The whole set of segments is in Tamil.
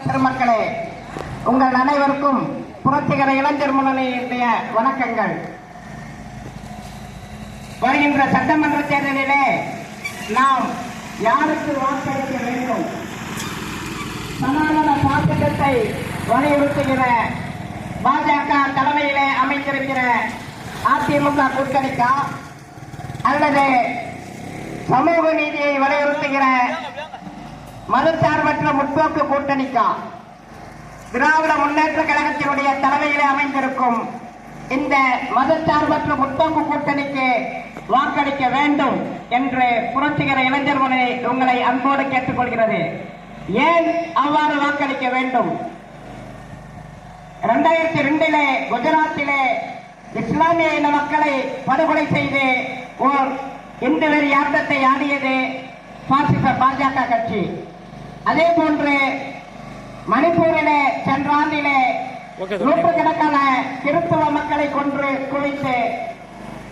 பெருமக்களே, உங்கள் அனைவருக்கும் புரட்சிகர இளைஞர் முன்னணியுடைய வணக்கங்கள். வருகின்ற சட்டமன்ற தேர்தலிலே நாம் யாருக்கு வாக்களிக்க வேண்டும்? சனாதன பாசிசத்தை வலியுறுத்துகிற பாஜக தலைமையிலே அமைந்திருக்கிற அதிமுக கூட்டணிக்கா, அல்லது சமூக நீதியை வலியுறுத்துகிற மதச்சார்பற்ற முற்போக்கு கூட்டணிக்கா? திராவிட முன்னேற்ற கழகத்தினுடைய தலைமையிலே அமைந்திருக்கும் இந்த மதச்சார்பற்ற முற்போக்கு கூட்டணிக்கு வாக்களிக்க வேண்டும் என்று புரட்சிகர இளைஞர் முன்னணி உங்களை அன்போடு கேட்டுக்கொள்கிறது. ஏன் அவ்வாறு வாக்களிக்க வேண்டும்? 2002 குஜராத்திலே இஸ்லாமிய இன மக்களை படுகொலை செய்து ஓர் இந்து வெறி ஆட்டத்தை ஆடியது பாசிச பாஜக கட்சி. அதே போன்று மணிப்பூரிலே சென்ற ஆண்டிலே நூற்றுக்கணக்கான கிறிஸ்தவ மக்களை கொன்று குவித்து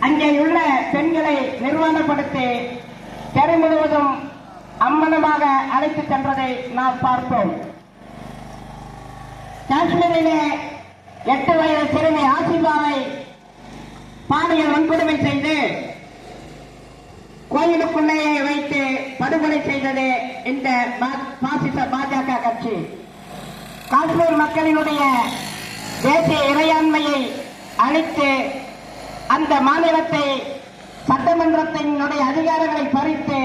அங்கேயுள்ள பெண்களை நிர்வாணப்படுத்தி தெரு முழுவதும் அம்மனமாக அழைத்து சென்றதை நாம் பார்த்தோம். காஷ்மீரிலே 8 வயது சிறுமி ஆசிபாவை பாலியல் வன்கொடுமை செய்து கோயிலுக்குள்ளேயே வைத்து படுகொலை செய்தது இந்த பாசிச பாஜக கட்சி. காஷ்மீர் மக்களினுடைய தேசிய இறையாண்மையை அழித்து அந்த மாநிலத்தை சட்டமன்றத்தினுடைய அதிகாரங்களை பறித்து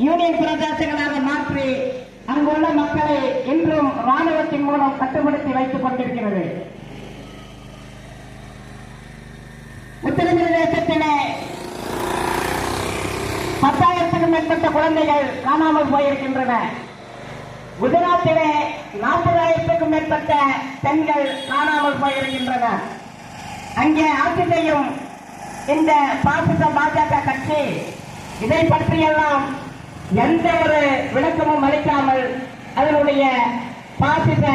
யூனியன் பிரதேசங்களாக மாற்றி அங்குள்ள மக்களை இன்றும் ராணுவத்தின் மூலம் கட்டுப்படுத்தி வைத்துக் கொண்டிருக்கிறது. உத்தரப்பிரதேசத்திலே 10,000க்கும் மேற்பட்ட குழந்தைகள் காணாமல் போயிருக்கின்றன. குஜராத்திலே 40,000க்கும் மேற்பட்ட பெண்கள் காணாமல் போயிருக்கின்றன. அங்கே ஆட்சி செய்யும் இந்த பாசிச பாஜக கட்சி இதை பற்றியெல்லாம் எந்த ஒரு விளக்கமும் அளிக்காமல் அதனுடைய பாசிச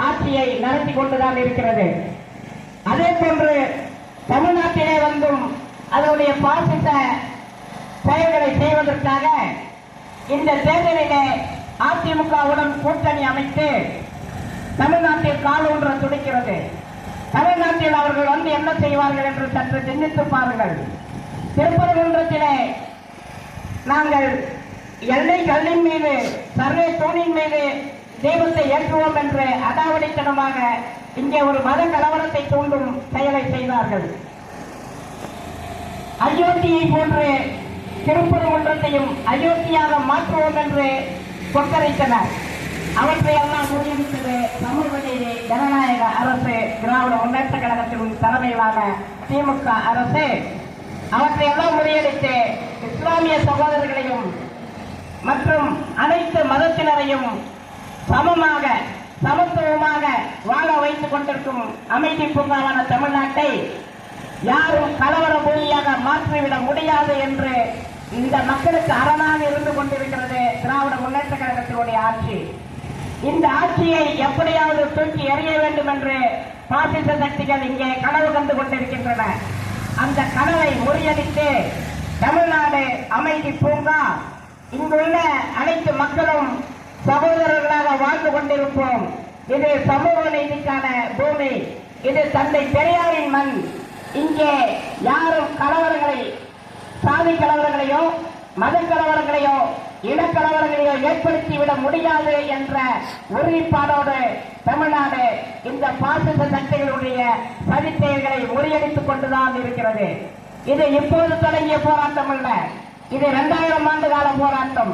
ஆட்சியை நடத்தி கொண்டுதான் இருக்கிறது. அதே போன்று தமிழ்நாட்டிலே வந்தும் அதனுடைய பாசிச செயல்களை செய்வதற்காக இந்த தேர்தலிலே அதிமுகவுடன் கூட்டணி அமைத்து தமிழ்நாட்டில் காலூன்ற துடிக்கிறது. தமிழ்நாட்டில் அவர்கள் வந்து என்ன செய்வார்கள் என்று சற்று சிந்தித்து பாருங்கள். திருப்பரங்குன்றத்திலே நாங்கள் எல்லை கல்லின் மீது சர்வே தூணின் மீது தெய்வத்தை ஏற்றுவோம் என்று அடாவடித்தனமாக இங்கே ஒரு மத கலவரத்தை தூண்டும் செயலை செய்தார்கள். அயோத்தியை போன்று திருப்பரங்குன்றத்தையும் அயோத்தியாக மாற்றுவோம் என்று கொக்கரித்தனர். அவற்றையெல்லாம் முறியடித்தது சமூக நீதி ஜனநாயக அரசு, திராவிட முன்னேற்ற கழகத்தின் தலைமையிலான திமுக அரசு. அவற்றையெல்லாம் முறியடித்து இஸ்லாமிய சகோதரர்களையும் மற்றும் அனைத்து மதத்தினரையும் சமமாக சமத்துவமாக வாழ வைத்துக் கொண்டிருக்கும் அமைதி பூங்காவான தமிழ்நாட்டை யாரும் கலவர பூமியாக மாற்றிவிட முடியாது என்று இந்த மக்களுக்கு அரணாக இருந்து கொண்டிருக்கிறது திராவிட முன்னேற்ற கழகத்தினுடைய ஆட்சி. இந்த ஆட்சியை எப்படியாவது தூக்கி எறிய வேண்டும் என்று பாசிச சக்திகள் இங்கே கனவு கண்டு கொண்டிருக்கின்றன. அந்த கனவை முறியடித்து தமிழ்நாடு அமைதி பூங்கா, இங்குள்ள அனைத்து மக்களும் சகோதரர்களாக வாழ்ந்து கொண்டிருப்போம். இது சமூக நீதிக்கான பூமி. இது தந்தை பெரியாரின் மண். இங்கே யாரும் கலவரங்களை, சாதி கலவரங்களையோ மத கலவரங்களையோ இனக்கலவரங்களையோ ஏற்படுத்திவிட முடியாது என்ற உறுதிப்பாடோடு தமிழ்நாடு இந்த பாசிச சக்திகளுடைய சதிச்செயல்களை முறியடித்துக் கொண்டுதான் இருக்கிறது. இது இப்போது தொடங்கிய போராட்டம் அல்ல. இது 2000 ஆண்டு கால போராட்டம்.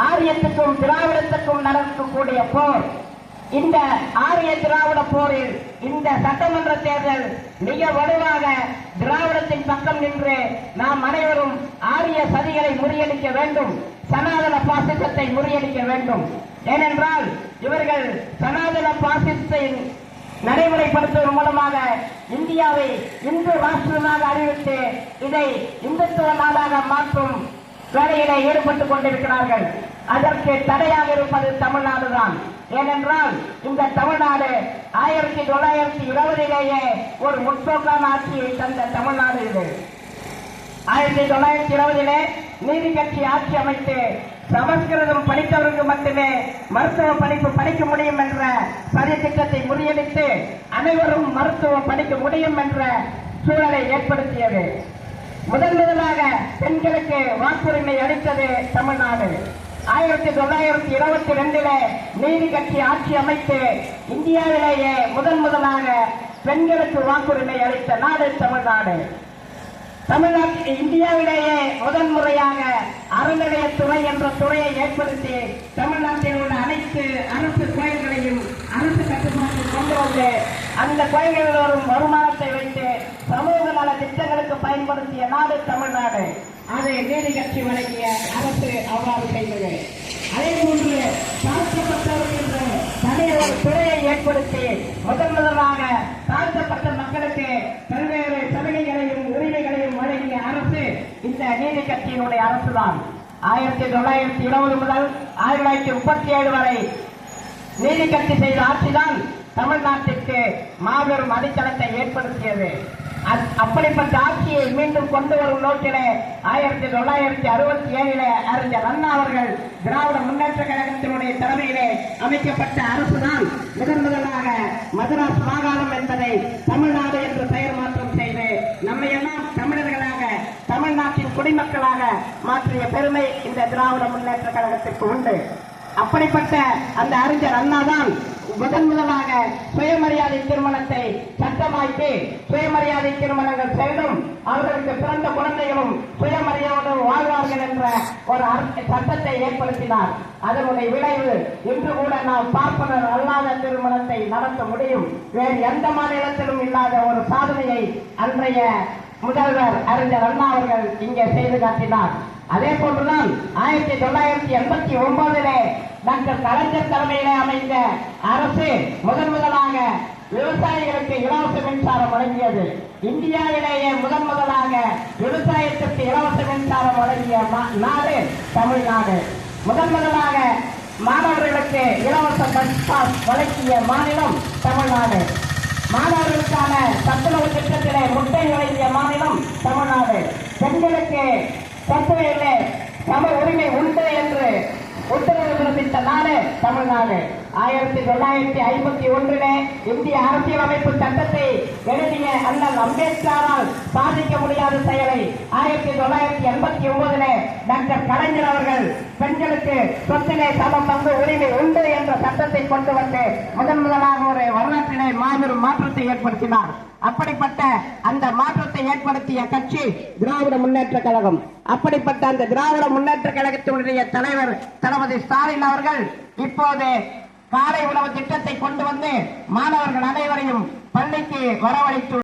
ஆரியத்துக்கும் திராவிடத்துக்கும் நடக்கக்கூடிய போர். இந்த ஆரிய திராவிட போரில் இந்த சட்டமன்ற தேர்தல் மிக வலுவாக திராவிடத்தின் பக்கம் நின்று நாம் அனைவரும் ஆரிய சதிகளை முறியடிக்க வேண்டும், சனாதன பாசிசத்தை முறியடிக்க வேண்டும். ஏனென்றால் இவர்கள் சனாதன பாசிசத்தை நடைமுறைப்படுத்துவதன் மூலமாக இந்தியாவை இந்து ராஷ்டிரமாக அறிவித்து இதை இந்துத்துவ நாடாக மாற்றும் வேலையிலே ஈடுபட்டுக் கொண்டிருக்கிறார்கள். அதற்கு தடையாக இருப்பது தமிழ்நாடு தான். ஏனென்றால் இந்த தமிழ்நாடு 1920 ஒரு முற்போக்கான ஆட்சியை தந்த தமிழ்நாடு இது. 1920 நீதி கட்சி ஆட்சி அமைத்து சமஸ்கிருதம் படித்தவருக்கு மட்டுமே மருத்துவ படிப்பு படிக்க முடியும் என்ற சதி திட்டத்தை முறியடித்து அனைவரும் மருத்துவம் படிக்க முடியும் என்ற சூழலை ஏற்படுத்தியது. முதலாக பெண்களுக்கு வாக்குரிமை அளித்தது தமிழ்நாடு. 1922 நீதி கட்சி ஆட்சி அமைத்து இந்தியாவிலேயே முதலாக பெண்களுக்கு வாக்குரிமை அளித்த நாடு தமிழ்நாடு. தமிழ்நாட்டில் இந்தியாவிலேயே முறையாக அறநிலையத்துறை என்ற துறையை ஏற்படுத்தி தமிழ்நாட்டில் உள்ள அனைத்து அரசு கோயில்களையும் அரசு கட்டுப்பாட்டில் கொண்டு வந்து அந்த கோயில்களில் வரும் வருமானத்தை வைத்து சமூக நல திட்டங்களுக்கு பயன்படுத்திய நாடு தமிழ்நாடு. அதை நீதி கட்சி வழங்கிய அரசு அவ்வாறு செய்தது. அதே போன்று தாழ்த்தப்பட்டவர்கள் என்ற தனியொரு துறையை ஏற்படுத்தி முதலாக தாழ்த்தப்பட்ட மக்களுக்கு பல்வேறு சலுகைகளையும் உரிமைகளையும் வழங்கிய அரசு இந்த நீதி கட்சியினுடைய அரசுதான். 1920 முதல் 1937 வரை நீதி கட்சி செய்த ஆட்சிதான் தமிழ்நாட்டிற்கு மாபெரும் அடித்தளத்தை ஏற்படுத்தியது. அப்படிப்பட்ட ஆட்சியை மீண்டும் கொண்டு வரும் நோக்கிலே 1967 அறிஞர் அண்ணா அவர்கள் திராவிட முன்னேற்ற கழகத்தினுடைய தலைமையிலே அமைக்கப்பட்ட அரசுதான் முதலாக மதராஸ் மாகாணம் என்பதை தமிழ்நாடு என்று பெயர் மாற்றம் செய்து நம்மையெல்லாம் தமிழர்களாக தமிழ்நாட்டின் குடிமக்களாக மாற்றிய பெருமை இந்த திராவிட முன்னேற்ற கழகத்திற்கு உண்டு. அப்படிப்பட்ட அந்த அறிஞர் அண்ணா தான் முதலாக சுயமரியாதை திருமணத்தை சட்டமாக்கி சுயமரியாதை திருமணங்கள் செய்தும் அவர்களுக்கு பிறந்த குழந்தைகளும் சுயமரியாதையோடு வாழ்வார்கள் என்ற ஒரு சட்டத்தை ஏற்படுத்தினார். அதனுடைய விளைவு இன்று கூட நாம் பார்ப்பனர் அல்லாத திருமணத்தை நடத்த முடியும். வேறு எந்த மாநிலத்திலும் இல்லாத ஒரு சாதனையை அன்றைய முதல்வர் அறிஞர் அண்ணா அவர்கள் இங்கே செய்து காட்டினார். அதே போன்றுதான் 1989 டாக்டர் கலைஞர் தலைமையிலே அமைந்த அரசு முதலாக விவசாயிகளுக்கு இலவச மின்சாரம் வழங்கியது. இந்தியாவிலேயே முதலாக விவசாயத்திற்கு இலவச மின்சாரம் வழங்கிய நாடு தமிழ்நாடு. முதலாக மாணவர்களுக்கு இலவச பஸ் பாஸ் வழங்கிய மாநிலம் தமிழ்நாடு. மாணவர்களுக்கான சத்துணவு திட்டத்திலே முட்டை வழங்கிய மாநிலம் தமிழ்நாடு. பெண்களுக்கு சத்துவையிலே சம உரிமை உண்டு என்று உத்தரவு பிறப்பித்த நாடு தமிழ்நாடு. 1951 இந்திய அரசியலமைப்பு சட்டத்தை எழுதிய அண்ணல் அம்பேத்கரால் சாதிக்க முடியாத செயலை 1989 டாக்டர் கலைஞர் அவர்கள் பெண்களுக்கு சொத்திலே சம பங்கு உரிமை உண்டு என்ற சட்டத்தை கொண்டு வந்து முதலாக ஒரு வரலாற்றிலே மாபெரும் மாற்றத்தை ஏற்படுத்தினார். அப்படிப்பட்ட அந்த மாற்றத்தை ஏற்படுத்திய கட்சி திராவிட முன்னேற்ற கழகம். அப்படிப்பட்ட அந்த திராவிட முன்னேற்ற கழகத்தினுடைய தலைவர் தளபதி ஸ்டாலின் அவர்கள் இப்போது காலை உணவு திட்டத்தை கொண்டு வந்து மாணவர்கள் அனைவரையும் பள்ளிக்கு வரவழைத்து